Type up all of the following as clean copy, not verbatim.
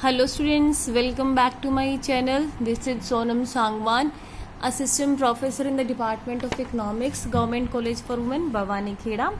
Hello students, welcome back to my channel. This is Sonam Sangwan, Assistant Professor in the Department of Economics, Government College for Women, Bhavani Kheda.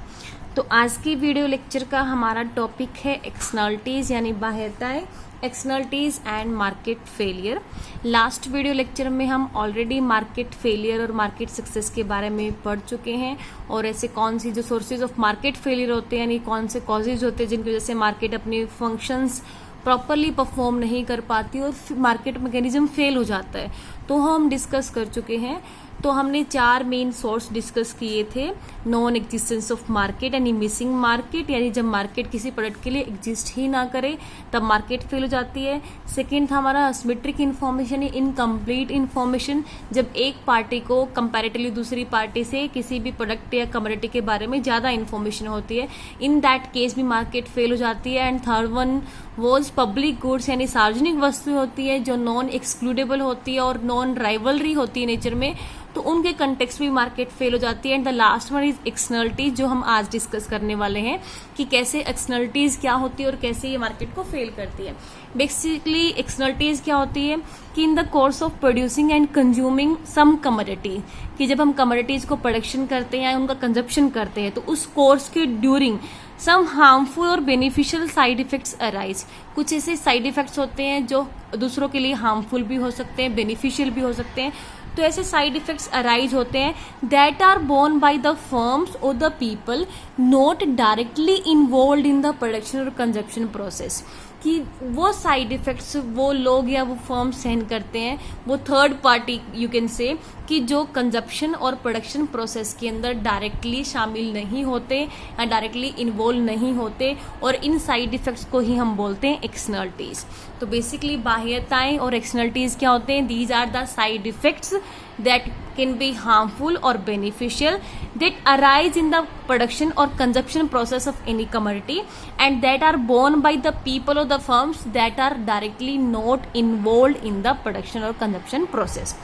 तो आज की video lecture का हमारा topic है externalities यानी बाह्यताएं, externalities and market failure. Last video lecture में हम ऑलरेडी मार्केट फेलियर और मार्केट सक्सेस के बारे में पढ़ चुके हैं और ऐसे कौन सी जो सोर्सेज ऑफ मार्केट फेलियर होते हैं यानी कौन से कॉजेज होते हैं जिनकी वजह से मार्केट अपनी फंक्शंस प्रॉपरली परफॉर्म नहीं कर पाती और मार्केट मैकेनिज्म फेल हो जाता है, तो हम डिस्कस कर चुके हैं। तो हमने 4 मेन सोर्स डिस्कस किए थे। नॉन एग्जिस्टेंस ऑफ मार्केट यानी मिसिंग मार्केट, यानी जब मार्केट किसी प्रोडक्ट के लिए एग्जिस्ट ही ना करे तब मार्केट फेल हो जाती है। सेकेंड था हमारा असिमेट्रिक इन्फॉर्मेशन, इनकम्प्लीट इन्फॉर्मेशन, जब एक पार्टी को कंपैरेटिवली दूसरी पार्टी से किसी भी प्रोडक्ट या कमोडिटी के बारे में ज्यादा इन्फॉर्मेशन होती है, इन दैट केस भी मार्केट फेल हो जाती है। And third one was public goods यानी सार्वजनिक वस्तुएं होती है जो नॉन एक्सक्लूडेबल होती है और नॉन राइवलरी होती है नेचर में, तो उनके कंटेक्स्ट में मार्केट फेल हो जाती है। And the last one is externalities, जो हम आज डिस्कस करने वाले हैं कि कैसे एक्सटर्नलिटीज क्या होती है और कैसे ये मार्केट को फेल करती है। बेसिकली एक्सटर्नलिटीज क्या होती है कि in the course of producing and consuming some commodity, कि जब हम कमोडिटीज को प्रोडक्शन करते हैं या उनका कंजप्शन करते हैं तो उस कोर्स के ड्यूरिंग सम हार्मफुल और बेनिफिशियल साइड इफेक्ट्स अराइज। कुछ ऐसे साइड इफेक्ट्स होते हैं जो दूसरों के लिए हार्मफुल भी हो सकते हैं, बेनिफिशियल भी हो सकते हैं। तो ऐसे साइड इफेक्ट्स अराइज होते हैं that are borne by the firms और the people not directly involve in the production और कंजप्शन प्रोसेस, कि वो साइड इफेक्ट्स वो लोग या वो फर्म सहन करते हैं, वो third party you can say, कि जो कंजप्शन और प्रोडक्शन प्रोसेस के अंदर डायरेक्टली शामिल नहीं होते या डायरेक्टली इन्वॉल्व नहीं होते, और इन साइड इफेक्ट्स को ही हम बोलते हैं एक्सटर्नलिटीज। तो बेसिकली बाह्यताएं और एक्सटर्नलिटीज क्या होते हैं? These are the side effects that can be harmful or beneficial that arise in the production or consumption process of any commodity and that are borne by the people or the firms that are directly not involved in the production or consumption process.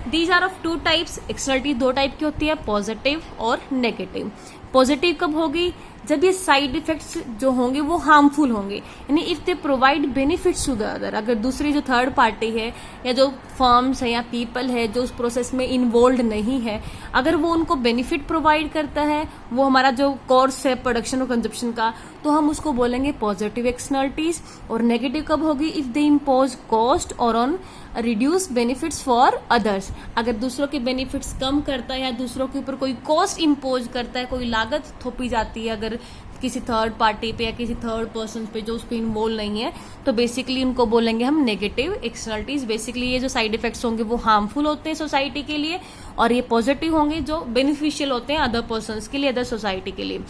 These are of 2 types. Externality 2 type की होती है, positive और negative. Positive कब होगी? जब ये side effects जो होंगे वो हार्मफुल होंगे, यानी if they provide benefits to the other. अगर दूसरी जो थर्ड पार्टी है या जो फर्म्स है या पीपल है जो उस प्रोसेस में इन्वॉल्व नहीं है, अगर वो उनको बेनिफिट प्रोवाइड करता है, वो हमारा जो कोर्स है प्रोडक्शन और कंजप्शन का, तो हम उसको बोलेंगे पॉजिटिव एक्सटर्नलिटीज। और नेगेटिव कब होगी? इफ दे इम्पोज कॉस्ट और on reduce benefits for others. अगर दूसरों के बेनिफिट्स कम करता है या दूसरों के ऊपर कोई कॉस्ट इम्पोज करता है, कोई लागत थोपी जाती है अगर किसी थर्ड पार्टी पे या किसी थर्ड पर्सन पे जो उस पर इन्वॉल्व नहीं है, तो बेसिकली उनको बोलेंगे हम नेगेटिव एक्सटर्नलिटीज। बेसिकली ये जो साइड इफेक्ट्स होंगे वो हार्मफुल होते हैं सोसाइटी के लिए, और ये पॉजिटिव होंगे जो बेनिफिशियल होते हैं अदर पर्सन के लिए, अदर सोसाइटी के लिए।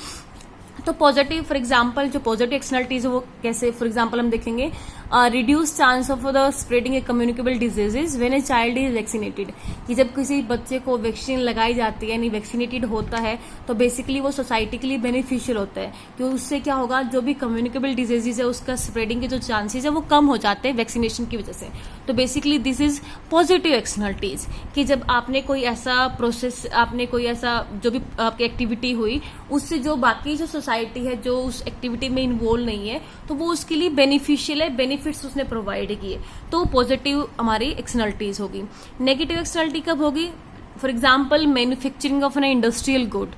तो पॉजिटिव फॉर एग्जांपल जो पॉजिटिव एक्सटर्नलिटीज है वो कैसे, फॉर एग्जांपल हम देखेंगे reduce chance of the spreading A communicable diseases when a child is vaccinated, कि जब किसी बच्चे को वैक्सीन लगाई जाती है यानी वैक्सीनेटेड होता है तो बेसिकली वो सोसाइटी के लिए बेनिफिशियल होता है, क्योंकि उससे क्या होगा, जो भी कम्युनिकेबल डिजीजेज है उसका स्प्रेडिंग के जो चांसेस है वो कम हो जाते हैं वैक्सीनेशन की वजह से। तो basically this is positive externalities, कि जब आपने कोई ऐसा प्रोसेस, आपने कोई ऐसा जो भी आपकी एक्टिविटी हुई उससे जो बाकी जो सोसाइटी है जो उस एक्टिविटी में इन्वॉल्व नहीं है तो वो उसके लिए बेनिफिशियल है, बेनिफिट्स उसने प्रोवाइड किए, तो पॉजिटिव हमारी एक्सटर्नलिटीज होगी। नेगेटिव एक्सटर्नलिटी कब होगी? For example manufacturing of an industrial good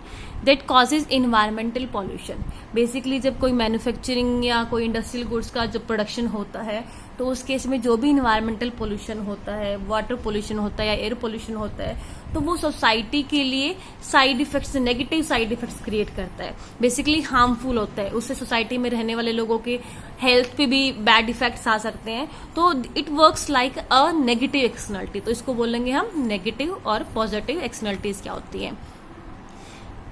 that causes environmental pollution. Basically जब कोई मैन्युफैक्चरिंग या कोई इंडस्ट्रियल गुड्स का जब प्रोडक्शन होता है तो उस केस में जो भी इन्वायरमेंटल पोल्यूशन होता है, वाटर पोल्यूशन होता है या एयर पोल्यूशन होता है, तो वो सोसाइटी के लिए side effects, negative side effects create करता है, बेसिकली हार्मफुल होता है। उससे सोसाइटी में रहने वाले लोगों के हेल्थ पे भी बैड इफेक्ट्स आ सकते हैं, तो it works like a negative externality. तो इसको बोलेंगे हम नेगेटिव और पॉजिटिव एक्सटर्नलिटीज क्या होती है।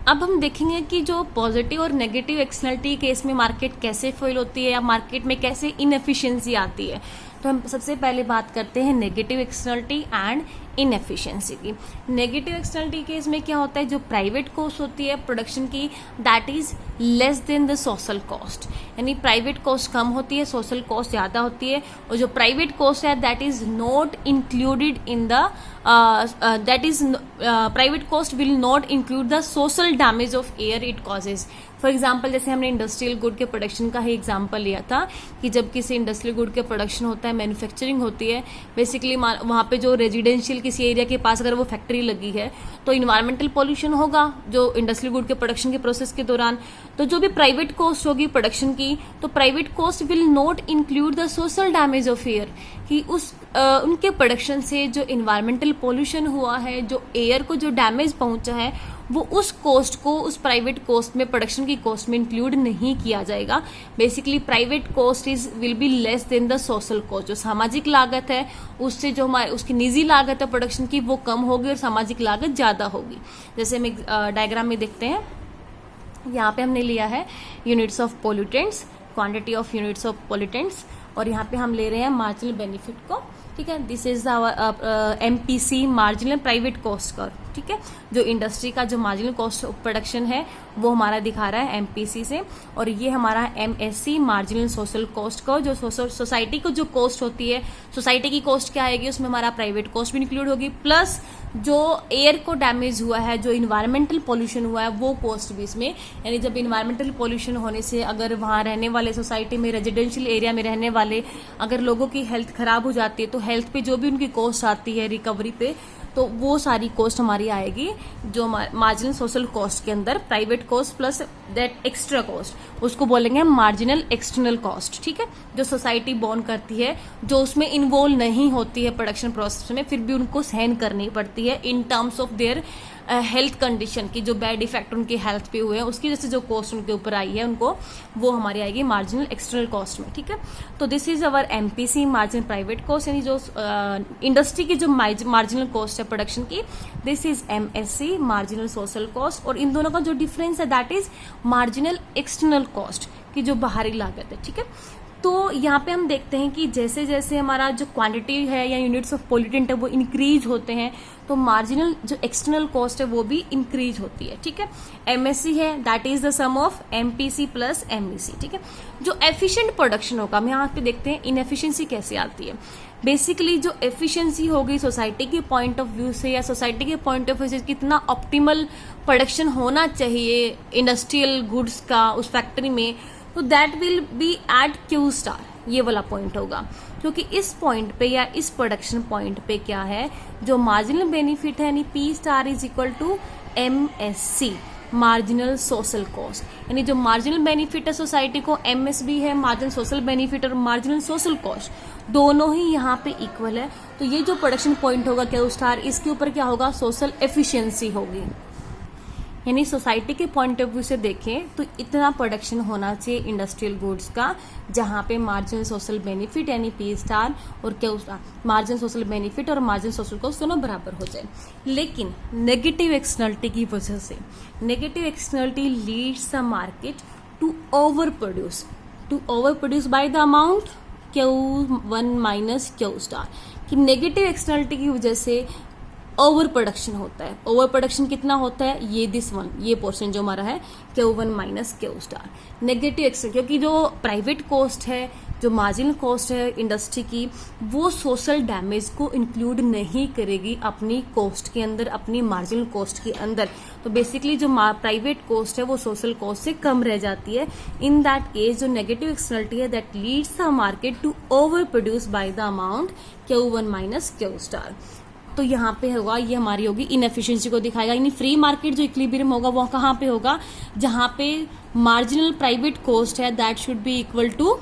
अब हम देखेंगे कि जो पॉजिटिव और नेगेटिव एक्सटर्नलिटी केस में मार्केट कैसे फेल होती है या मार्केट में कैसे इनएफिशिएंसी आती है। तो हम सबसे पहले बात करते हैं नेगेटिव एक्सटर्नलिटी एंड इनएफिशिएंसी की। नेगेटिव एक्सटर्नलिटी केस में क्या होता है, जो प्राइवेट कॉस्ट होती है प्रोडक्शन की that is less than the social cost, यानी प्राइवेट कॉस्ट कम होती है, सोशल कॉस्ट ज्यादा होती है, और जो प्राइवेट कॉस्ट है that is not included in the private cost will not include the social damage of air it causes. For example जैसे हमने इंडस्ट्रियल गुड के प्रोडक्शन का ही एग्जाम्पल लिया था कि जब किसी इंडस्ट्रियल गुड के प्रोडक्शन होता है, मैन्युफैक्चरिंग होती है, बेसिकली वहाँ पे जो रेजिडेंशियल किसी एरिया के पास अगर वो फैक्ट्री लगी है तो इन्वायरमेंटल पॉल्यूशन होगा जो इंडस्ट्रियल गुड के प्रोडक्शन के प्रोसेस के दौरान। तो जो भी प्राइवेट कॉस्ट होगी प्रोडक्शन की, तो private cost will not include the social damage of air, कि उनके प्रोडक्शन से जो इन्वायरमेंटल पॉल्यूशन हुआ है, जो एयर को जो डैमेज पहुंचा है, वो उस कॉस्ट को उस प्राइवेट कॉस्ट में, प्रोडक्शन की कॉस्ट में इंक्लूड नहीं किया जाएगा। Basically private cost will be less than the social cost. जो सामाजिक लागत है उससे जो उसकी निजी लागत है प्रोडक्शन की वो कम होगी और सामाजिक लागत ज्यादा होगी। जैसे हम डायग्राम में देखते हैं, यहाँ पे हमने लिया है units of pollutants, quantity of units of pollutants, और यहाँ पे हम ले रहे हैं मार्जिनल बेनिफिट को। ठीक है, this is our MPC, marginal private cost curve. ठीक है, जो इंडस्ट्री का जो मार्जिनल कॉस्ट ऑफ प्रोडक्शन है वो हमारा दिखा रहा है MPC से, और ये हमारा MSC, marginal social cost curve. जो सोसाइटी को जो कॉस्ट होती है, सोसाइटी की कॉस्ट क्या आएगी, उसमें हमारा प्राइवेट कॉस्ट भी इंक्लूड होगी, प्लस जो एयर को डैमेज हुआ है, जो इन्वायरमेंटल पॉल्यूशन हुआ है वो कॉस्ट भी इसमें। यानी जब इन्वायरमेंटल पॉल्यूशन होने से अगर वहां रहने वाले सोसाइटी में, रेजिडेंशियल एरिया में रहने वाले अगर लोगों की हेल्थ खराब हो जाती है तो हेल्थ पे जो भी उनकी कॉस्ट आती है रिकवरी पे, तो वो सारी कॉस्ट हमारी आएगी जो मार्जिनल सोशल कॉस्ट के अंदर, private cost plus that extra cost, उसको बोलेंगे मार्जिनल एक्सटर्नल कॉस्ट। ठीक है, जो सोसाइटी बॉर्न करती है, जो उसमें इन्वॉल्व नहीं होती है प्रोडक्शन प्रोसेस में, फिर भी उनको सहन करनी पड़ती है in terms of their health condition की, जो बैड इफेक्ट उनकी हेल्थ पे हुए हैं उसकी वजह से जो कॉस्ट उनके ऊपर आई है उनको, वो हमारी आएगी मार्जिनल एक्सटर्नल कॉस्ट में। ठीक है, तो this is our MPC, marginal private cost, यानी जो इंडस्ट्री की जो मार्जिनल कॉस्ट है प्रोडक्शन की, this is MSC, marginal social cost, और इन दोनों का जो डिफरेंस है that is marginal external cost की जो बाहरी लागत है। ठीक है, तो यहाँ पे हम देखते हैं कि जैसे जैसे हमारा जो क्वांटिटी है या यूनिट्स ऑफ पोल्यूटेंट है वो इंक्रीज होते हैं, तो मार्जिनल जो एक्सटर्नल कॉस्ट है वो भी इंक्रीज होती है। ठीक है, MSC है that is the sum of MPC plus MEC। ठीक है, जो एफिशिएंट प्रोडक्शन होगा, हम यहाँ पे देखते हैं इनएफिशिएंसी कैसे आती है। बेसिकली जो एफिशिएंसी होगी सोसाइटी के पॉइंट ऑफ व्यू से, या सोसाइटी के पॉइंट ऑफ व्यू से कितना ऑप्टिमल प्रोडक्शन होना चाहिए इंडस्ट्रियल गुड्स का उस फैक्ट्री में, तो that will be at Q star, ये वाला पॉइंट होगा। क्योंकि इस पॉइंट पे या इस प्रोडक्शन पॉइंट पे क्या है, जो मार्जिनल बेनिफिट है यानी P star is equal to MSC, marginal social cost. यानी जो मार्जिनल बेनिफिट है सोसाइटी को, MSB है मार्जिनल सोशल बेनिफिट, और मार्जिनल सोशल कॉस्ट दोनों ही यहाँ पे इक्वल है। तो ये जो प्रोडक्शन पॉइंट होगा Q स्टार, इसके ऊपर क्या होगा, सोशल एफिशिएंसी होगी। यानी सोसाइटी के पॉइंट ऑफ व्यू से देखें तो इतना प्रोडक्शन होना चाहिए इंडस्ट्रियल गुड्स का जहां पे मार्जिनल सोशल बेनिफिट यानी P स्टार और Q star, marginal social benefit और मार्जिनल सोशल कॉस्ट दोनों बराबर हो जाए। लेकिन नेगेटिव एक्सटर्नलिटी की वजह से, negative externality leads the market to over produce by the amount Q1 minus Q star, कि नेगेटिव एक्सटर्नलिटी की वजह से ओवर प्रोडक्शन होता है। ओवर प्रोडक्शन कितना होता है, ये पोर्शन जो हमारा है Q1 minus Q star. Negative external, क्योंकि जो प्राइवेट कॉस्ट है, जो मार्जिनल कॉस्ट है इंडस्ट्री की, वो सोशल डैमेज को इंक्लूड नहीं करेगी अपनी कॉस्ट के अंदर, अपनी मार्जिनल कॉस्ट के अंदर। तो बेसिकली जो प्राइवेट कॉस्ट है वो सोशल कॉस्ट से कम रह जाती है। इन दैट केस जो नेगेटिव एक्सटर्नलिटी है that leads the market to over produce by the amount Q1 minus Q star. तो यहाँ पे होगा, ये हमारी होगी इनएफिशिएंसी को दिखाएगा। यानी फ्री मार्केट जो इक्विलिब्रियम होगा वो कहाँ पे होगा, जहां पे मार्जिनल प्राइवेट कॉस्ट है that should be equal to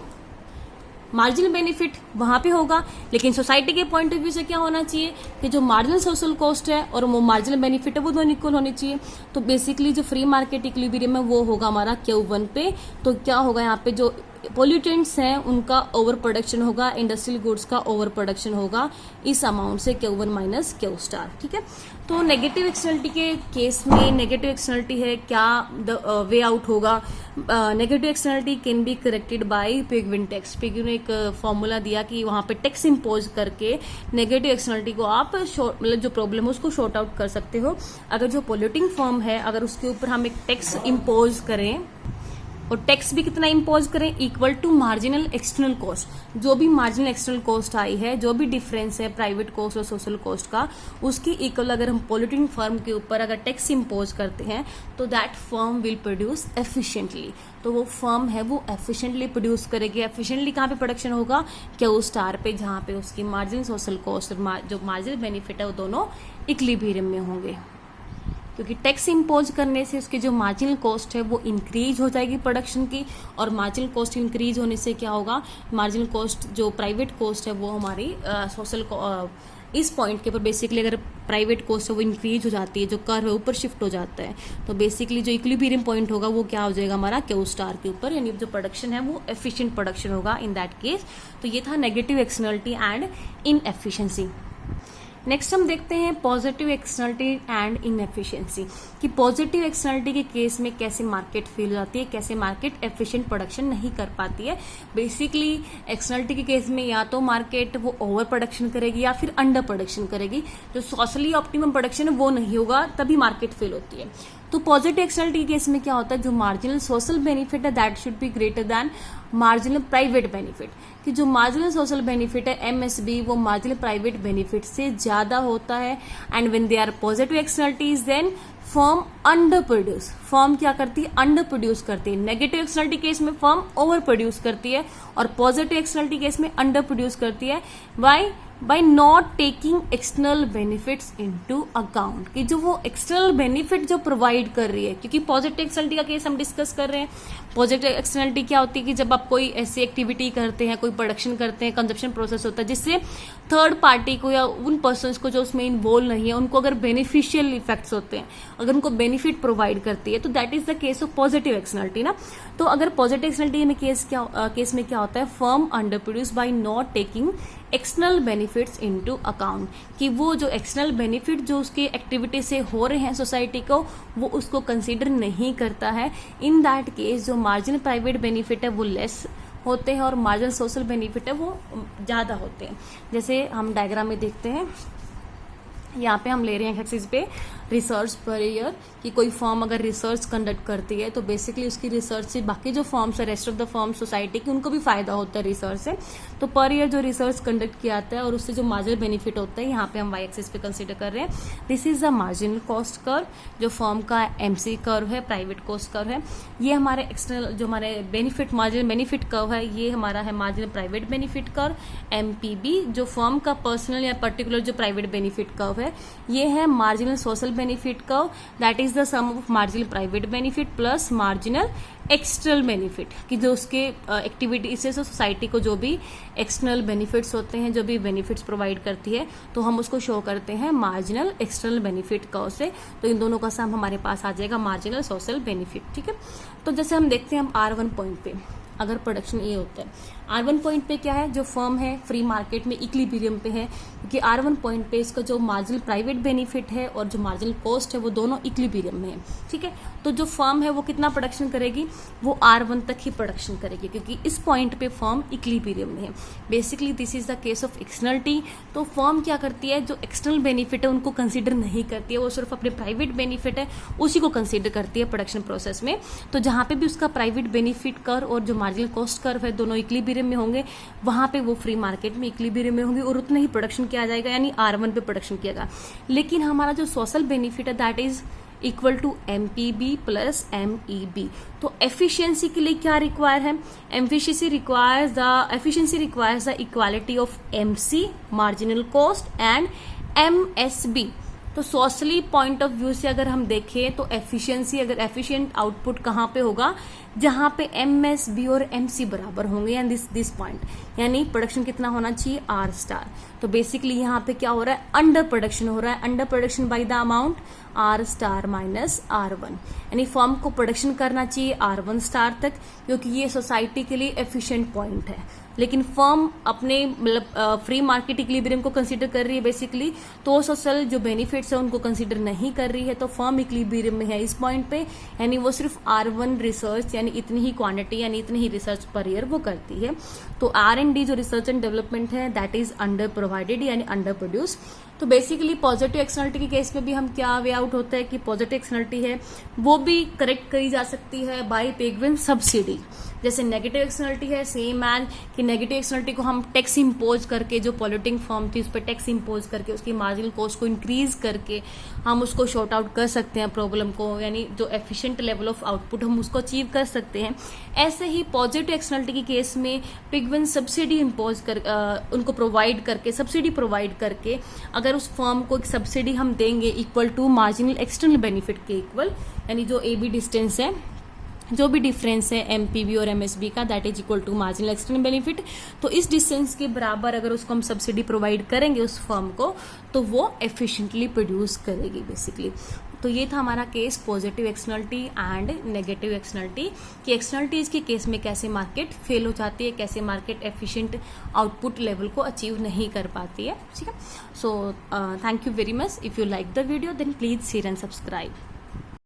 marginal benefit, वहां पे होगा। लेकिन सोसाइटी के पॉइंट ऑफ व्यू से क्या होना चाहिए कि जो मार्जिनल सोशल कॉस्ट है और वो मार्जिनल बेनिफिट है वो दोनों इक्वल होने चाहिए। तो बेसिकली जो फ्री मार्केट इक्विलिब्रियम है वो होगा हमारा Q1 पे। तो क्या होगा, यहाँ पे जो पोल्यूटेंट्स हैं उनका ओवर प्रोडक्शन होगा, इंडस्ट्रियल गुड्स का ओवर प्रोडक्शन होगा इस अमाउंट से Q1 माइनस Q स्टार। ठीक है, तो नेगेटिव एक्सटर्नलिटी के केस में नेगेटिव एक्सटर्नलिटी है, क्या वे आउट होगा। Negative externality can be corrected by Pigouvian tax. Pigouvian ने एक फॉर्मूला दिया कि वहां पे टैक्स इम्पोज करके नेगेटिव एक्सटर्नलिटी को आप मतलब जो प्रॉब्लम है उसको शॉर्ट आउट कर सकते हो। अगर जो पोल्यूटिंग फॉर्म है अगर उसके ऊपर हम एक टैक्स इम्पोज करें और टैक्स भी कितना इम्पोज करें, equal to marginal external cost. जो भी मार्जिनल एक्सटर्नल कॉस्ट आई है, जो भी डिफरेंस है प्राइवेट कॉस्ट और सोशल कॉस्ट का, उसकी इक्वल अगर हम पॉल्यूटिंग फर्म के ऊपर अगर टैक्स इम्पोज करते हैं तो that firm will produce efficiently. तो वो फर्म है वो एफिशिएंटली प्रोड्यूस करेगी। एफिशिएंटली कहाँ पे प्रोडक्शन होगा, क्या उस स्टार पे, जहाँ पे उसकी मार्जिनल सोशल कॉस्ट और जो मार्जिनल बेनिफिट है वो दोनों इक्विलिब्रियम में होंगे। क्योंकि टैक्स इम्पोज करने से उसकी जो मार्जिनल कॉस्ट है वो इंक्रीज हो जाएगी प्रोडक्शन की, और मार्जिनल कॉस्ट इंक्रीज होने से क्या होगा, मार्जिनल कॉस्ट जो प्राइवेट कॉस्ट है वो हमारी सोशल इस पॉइंट के ऊपर बेसिकली अगर प्राइवेट कॉस्ट है वो इंक्रीज हो जाती है, जो कर्व है ऊपर शिफ्ट हो जाता है, तो बेसिकली जो इक्विलिब्रियम पॉइंट होगा वो क्या हो जाएगा हमारा क्यू स्टार के ऊपर, यानी जो प्रोडक्शन है वो एफिशिएंट प्रोडक्शन होगा इन दैट केस। तो ये था negative externality and inefficiency. Next हम देखते हैं पॉजिटिव एक्सटर्नलिटी एंड इनएफिशिएंसी, कि पॉजिटिव एक्सटर्नलिटी के केस में कैसे मार्केट फेल हो जाती है, कैसे मार्केट एफिशिएंट प्रोडक्शन नहीं कर पाती है। बेसिकली एक्सटर्नलिटी के केस में या तो मार्केट वो ओवर प्रोडक्शन करेगी या फिर अंडर प्रोडक्शन करेगी, जो सोशली ऑप्टिमम प्रोडक्शन है वो नहीं होगा, तभी मार्केट फेल होती है। तो पॉजिटिव एक्सटर्नलिटी के केस में क्या होता है, जो मार्जिनल सोशल बेनिफिट है that should be greater than marginal private benefit, कि जो मार्जिनल सोशल बेनिफिट है एमएसबी वो मार्जिनल प्राइवेट बेनिफिट से ज्यादा होता है। And when they are positive externalities then firm under produce, firm क्या करती है, अंडर प्रोड्यूस करती है। नेगेटिव एक्सटर्नलिटी केस में फर्म ओवर प्रोड्यूस करती है और पॉजिटिव एक्सटर्नलिटी केस में अंडर प्रोड्यूस करती है। By not taking external benefits into account, कि जो वो एक्सटर्नल बेनिफिट जो प्रोवाइड कर रही है, क्योंकि पॉजिटिव एक्सटर्नलिटी का केस हम डिस्कस कर रहे हैं। पॉजिटिव एक्सटर्नलिटी क्या होती है कि जब आप कोई ऐसी एक्टिविटी करते हैं, कोई प्रोडक्शन करते हैं, कंजप्शन प्रोसेस होता है जिससे थर्ड पार्टी को या उन पर्सन्स को जो उसमें इन्वॉल्व नहीं है उनको अगर बेनिफिशियल इफेक्ट्स होते हैं, अगर उनको बेनिफिट प्रोवाइड करती है, तो that is the case of positive externality ना। तो अगर पॉजिटिव एक्सटर्नलिटी में केस में क्या होता है, firm under produce by not taking external benefits into account, कि वो जो एक्सटर्नल बेनिफिट जो उसके एक्टिविटी से हो रहे हैं सोसाइटी को, वो उसको कंसीडर नहीं करता है। इन दैट केस जो मार्जिनल प्राइवेट बेनिफिट है वो लेस होते हैं और मार्जिनल सोशल बेनिफिट है वो ज्यादा होते हैं। जैसे हम डायग्राम में देखते हैं, यहाँ पे हम ले रहे हैं एक्सिस पे रिसर्च पर ईयर, कि कोई फर्म अगर रिसर्च कंडक्ट करती है तो बेसिकली उसकी रिसर्च से बाकी जो फर्म्स है, rest of the firm society की, उनको भी फायदा होता है रिसर्च से। तो पर ईयर जो रिसर्च कंडक्ट किया जाता है और उससे जो मार्जिनल बेनिफिट होता है, यहाँ पे हम वाई एक्सिस पे कंसिडर कर रहे हैं। This is the marginal cost curve, जो फर्म का एमसी कर्व है, प्राइवेट कॉस्ट कर्व है। ये हमारे एक्सटर्नल जो हमारे बेनिफिट मार्जिनल बेनिफिट कर्व है, ये हमारा है marginal private benefit curve. MPB जो फर्म का पर्सनल या पर्टिकुलर जो प्राइवेट बेनिफिट कर्व है, ये है marginal social benefit curve, that is the sum of marginal private benefit plus marginal external benefit, कि जो उसके एक्टिविटी से सोसाइटी को जो भी एक्सटर्नल बेनिफिट्स होते हैं, जो भी बेनिफिट्स प्रोवाइड करती है, तो हम उसको शो करते हैं मार्जिनल एक्सटर्नल बेनिफिट कर्व से। तो इन दोनों का सम हमारे पास आ जाएगा मार्जिनल सोशल बेनिफिट। ठीक है, तो जैसे हम देखते हैं हम R1 पॉइंट पे अगर प्रोडक्शन ये होता है, R1 पॉइंट पे क्या है, जो फर्म है फ्री मार्केट में इक्विलिब्रियम पे है, क्योंकि R1 पॉइंट पे इसका जो मार्जिनल प्राइवेट बेनिफिट है और जो मार्जिनल कॉस्ट है वो दोनों इक्विलिब्रियम में है। ठीक है, तो जो फर्म है वो कितना प्रोडक्शन करेगी, वो R1 तक ही प्रोडक्शन करेगी, क्योंकि इस पॉइंट पे फर्म इक्विलिब्रियम में है। Basically this is the case of externality. तो फर्म क्या करती है, जो एक्सटर्नल बेनिफिट है उनको कंसिडर नहीं करती है, वो सिर्फ अपने प्राइवेट बेनिफिट है उसी को कंसिडर करती है प्रोडक्शन प्रोसेस में। तो जहां पे भी उसका प्राइवेट बेनिफिट कर्व और जो मार्जिनल कॉस्ट कर्व है दोनों इक्विलिब्रियम में होंगे, वहां पे वो फ्री मार्केट में इक्विलिब्रियम में होंगे और उतना ही प्रोडक्शन किया जाएगा, यानी R1 पे प्रोडक्शन किया जाएगा। लेकिन हमारा जो सोशल बेनिफिट है that is equal to MPB plus MEB। तो एफिशिएंसी के लिए क्या रिक्वायर है, efficiency requires the equality of MC marginal cost and MSB। तो सोशली पॉइंट ऑफ व्यू से अगर हम देखें तो एफिशिएंसी, अगर एफिशिएंट आउटपुट कहाँ पे होगा, जहां पे MSB और MC बराबर होंगे, एंड दिस पॉइंट, यानी प्रोडक्शन कितना होना चाहिए R स्टार। तो बेसिकली यहाँ पे क्या हो रहा है, अंडर प्रोडक्शन हो रहा है, under production by the amount R star minus R1, यानी फर्म को प्रोडक्शन करना चाहिए R1 स्टार तक, क्योंकि ये सोसाइटी के लिए एफिशिएंट पॉइंट है। लेकिन फर्म अपने मतलब फ्री मार्केट इक्विलिब्रियम को कंसीडर कर रही है बेसिकली, तो सोशल जो बेनिफिट्स है उनको कंसीडर नहीं कर रही है, तो फर्म इक्विलिब्रियम में है इस पॉइंट पे, यानी वो सिर्फ R1 रिसर्च यानी यानी इतनी ही क्वांटिटी यानी इतनी ही रिसर्च पर ईयर वो करती है। तो R&D जो रिसर्च एंड डेवलपमेंट है दैट इज अंडर प्रोवाइडेड यानी अंडर प्रोड्यूस। तो बेसिकली पॉजिटिव एक्सटर्नलिटी के केस में भी हम क्या वे आउट होता है कि पॉजिटिव एक्सटर्नलिटी है वो भी करेक्ट करी जा सकती है बाय पेगविन सब्सिडी। जैसे नेगेटिव एक्सटर्नलिटी है सेम एंड कि नेगेटिव एक्सटर्नलिटी को हम टैक्स इंपोज करके, जो पॉल्यूटिंग फर्म थी उस पर टैक्स इंपोज करके उसकी मार्जिनल कॉस्ट को इंक्रीज करके हम उसको शॉर्ट आउट कर सकते हैं प्रॉब्लम को, यानी जो एफिशिएंट लेवल ऑफ आउटपुट हम उसको अचीव कर सकते हैं। ऐसे ही पॉजिटिव एक्सटर्नलिटी के केस में पिगविन सब्सिडी इंपोज कर उनको प्रोवाइड करके, सब्सिडी प्रोवाइड करके अगर उस फर्म को एक सब्सिडी हम देंगे equal to marginal external benefit के इक्वल, यानी जो AB डिस्टेंस है, जो भी डिफरेंस है MPB और MSB का that is equal to marginal external benefit, तो इस डिस्टेंस के बराबर अगर उसको हम सब्सिडी प्रोवाइड करेंगे उस फर्म को तो वो एफिशिएंटली प्रोड्यूस करेगी बेसिकली। तो ये था हमारा case positive externality and negative externality कि एक्सटर्नलिटीज के केस में कैसे मार्केट फेल हो जाती है, कैसे मार्केट एफिशिएंट आउटपुट लेवल को अचीव नहीं कर पाती है। ठीक है, so thank you very much. If you like the video then please share and subscribe.